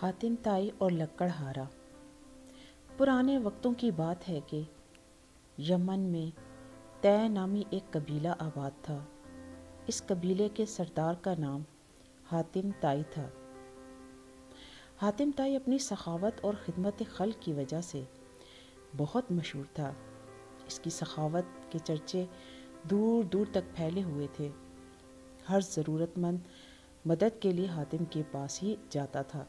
حاتم طائی اور لکڑہارا۔ پرانے وقتوں کی بات ہے کہ یمن میں طے نامی ایک قبیلہ آباد تھا۔ اس قبیلے کے سردار کا نام حاتم طائی تھا۔ حاتم طائی اپنی سخاوت اور خدمت خلق کی وجہ سے بہت مشہور تھا۔ اس کی سخاوت کے چرچے دور دور تک پھیلے ہوئے تھے۔ ہر ضرورت مند مدد کے لیے حاتم کے پاس ہی جاتا تھا۔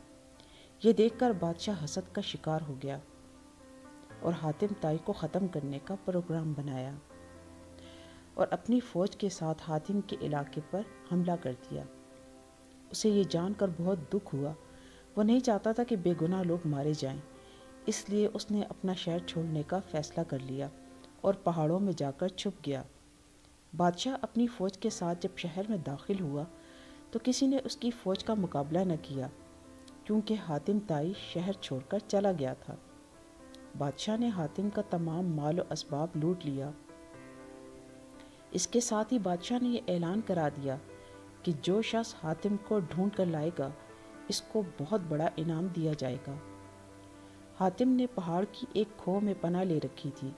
یہ دیکھ کر بادشاہ حسد کا شکار ہو گیا اور حاتم طائی کو ختم کرنے کا پروگرام بنایا اور اپنی فوج کے ساتھ حاتم کے علاقے پر حملہ کر دیا۔ اسے یہ جان کر بہت دکھ ہوا۔ وہ نہیں چاہتا تھا کہ بے گناہ لوگ مارے جائیں، اس لیے اس نے اپنا شہر چھوڑنے کا فیصلہ کر لیا اور پہاڑوں میں جا کر چھپ گیا۔ بادشاہ اپنی فوج کے ساتھ جب شہر میں داخل ہوا تو کسی نے اس کی فوج کا مقابلہ نہ کیا، کیونکہ حاتم طائی شہر چھوڑ کر چلا گیا تھا۔ بادشاہ نے حاتم کا تمام مال و اسباب لوٹ لیا۔ اس کے ساتھ ہی بادشاہ نے یہ اعلان کرا دیا کہ جو شخص حاتم کو ڈھونڈ کر لائے گا اس کو بہت بڑا انعام دیا جائے گا۔ حاتم نے پہاڑ کی ایک کھو میں پناہ لے رکھی تھی۔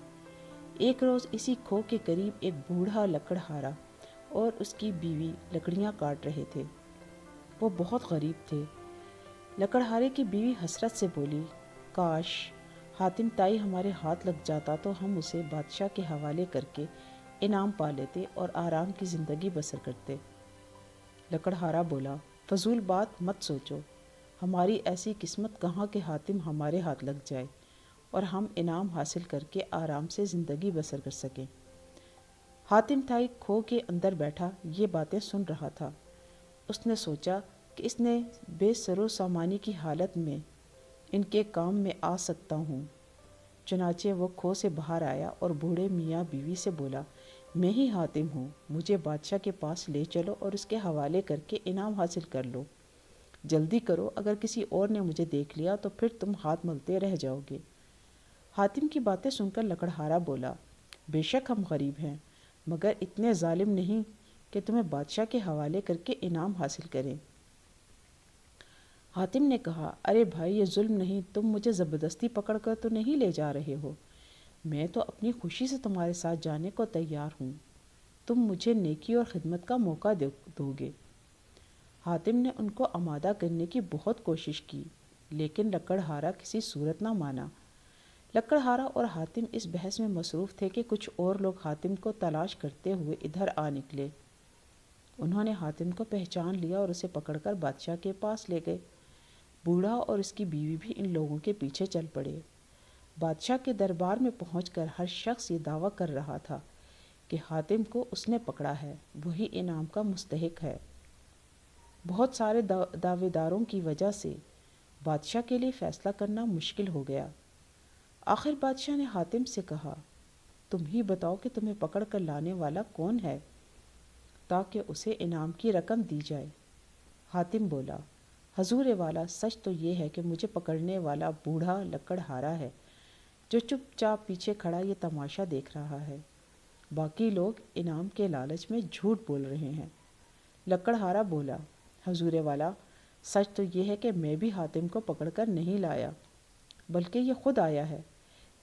ایک روز اسی کھو کے قریب ایک بوڑھا لکڑہارا اور اس کی بیوی لکڑیاں کاٹ رہے تھے۔ وہ بہت غریب تھے۔ لکڑہارے کی بیوی حسرت سے بولی، کاش حاتم طائی ہمارے ہاتھ لگ جاتا تو ہم اسے بادشاہ کے حوالے کر کے انعام پا لیتے اور آرام کی زندگی بسر کرتے۔ لکڑہارا بولا، فضول بات مت سوچو، ہماری ایسی قسمت کہاں کہ حاتم ہمارے ہاتھ لگ جائے اور ہم انعام حاصل کر کے آرام سے زندگی بسر کر سکیں۔ حاتم طائی کھو کے اندر بیٹھا یہ باتیں سن رہا تھا۔ اس نے سوچا کہ اس نے بے سر و سامانی کی حالت میں ان کے کام میں آ سکتا ہوں۔ چنانچہ وہ کھو سے باہر آیا اور بوڑھے میاں بیوی سے بولا، میں ہی حاتم ہوں، مجھے بادشاہ کے پاس لے چلو اور اس کے حوالے کر کے انعام حاصل کر لو۔ جلدی کرو، اگر کسی اور نے مجھے دیکھ لیا تو پھر تم ہاتھ ملتے رہ جاؤ گے۔ حاتم کی باتیں سن کر لکڑہارا بولا، بے شک ہم غریب ہیں، مگر اتنے ظالم نہیں کہ تمہیں بادشاہ کے حوالے کر کے انعام حاصل کریں۔ حاتم نے کہا، ارے بھائی، یہ ظلم نہیں، تم مجھے زبردستی پکڑ کر تو نہیں لے جا رہے ہو، میں تو اپنی خوشی سے تمہارے ساتھ جانے کو تیار ہوں، تم مجھے نیکی اور خدمت کا موقع دو گے۔ حاتم نے ان کو آمادہ کرنے کی بہت کوشش کی، لیکن لکڑہارا کسی صورت نہ مانا۔ لکڑہارا اور حاتم اس بحث میں مصروف تھے کہ کچھ اور لوگ حاتم کو تلاش کرتے ہوئے ادھر آ نکلے۔ انہوں نے حاتم کو پہچان لیا اور اسے پکڑ کر بادشاہ کے پاس لے گئے۔ بوڑھا اور اس کی بیوی بھی ان لوگوں کے پیچھے چل پڑے۔ بادشاہ کے دربار میں پہنچ کر ہر شخص یہ دعویٰ کر رہا تھا کہ حاتم کو اس نے پکڑا ہے، وہی انعام کا مستحق ہے۔ بہت سارے دعوے داروں کی وجہ سے بادشاہ کے لیے فیصلہ کرنا مشکل ہو گیا۔ آخر بادشاہ نے حاتم سے کہا، تم ہی بتاؤ کہ تمہیں پکڑ کر لانے والا کون ہے تاکہ اسے انعام کی رقم دی جائے۔ حاتم بولا، حضور والا، سچ تو یہ ہے کہ مجھے پکڑنے والا بوڑھا لکڑہارا ہے جو چپ چاپ پیچھے کھڑا یہ تماشا دیکھ رہا ہے۔ باقی لوگ انعام کے لالچ میں جھوٹ بول رہے ہیں۔ لکڑہارا بولا، حضور والا، سچ تو یہ ہے کہ میں بھی حاتم کو پکڑ کر نہیں لایا، بلکہ یہ خود آیا ہے۔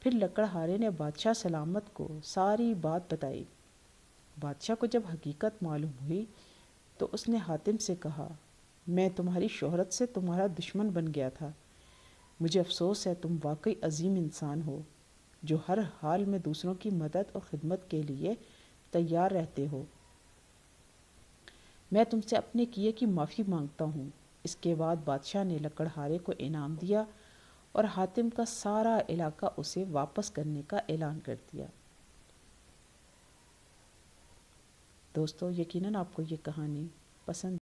پھر لکڑہارے نے بادشاہ سلامت کو ساری بات بتائی۔ بادشاہ کو جب حقیقت معلوم ہوئی تو اس نے حاتم سے کہا، میں تمہاری شہرت سے تمہارا دشمن بن گیا تھا، مجھے افسوس ہے، تم واقعی عظیم انسان ہو جو ہر حال میں دوسروں کی مدد اور خدمت کے لیے تیار رہتے ہو۔ میں تم سے اپنے کیے کی معافی مانگتا ہوں۔ اس کے بعد بادشاہ نے لکڑہارے کو انعام دیا اور حاتم کا سارا علاقہ اسے واپس کرنے کا اعلان کر دیا۔ دوستو، یقیناً آپ کو یہ کہانی پسند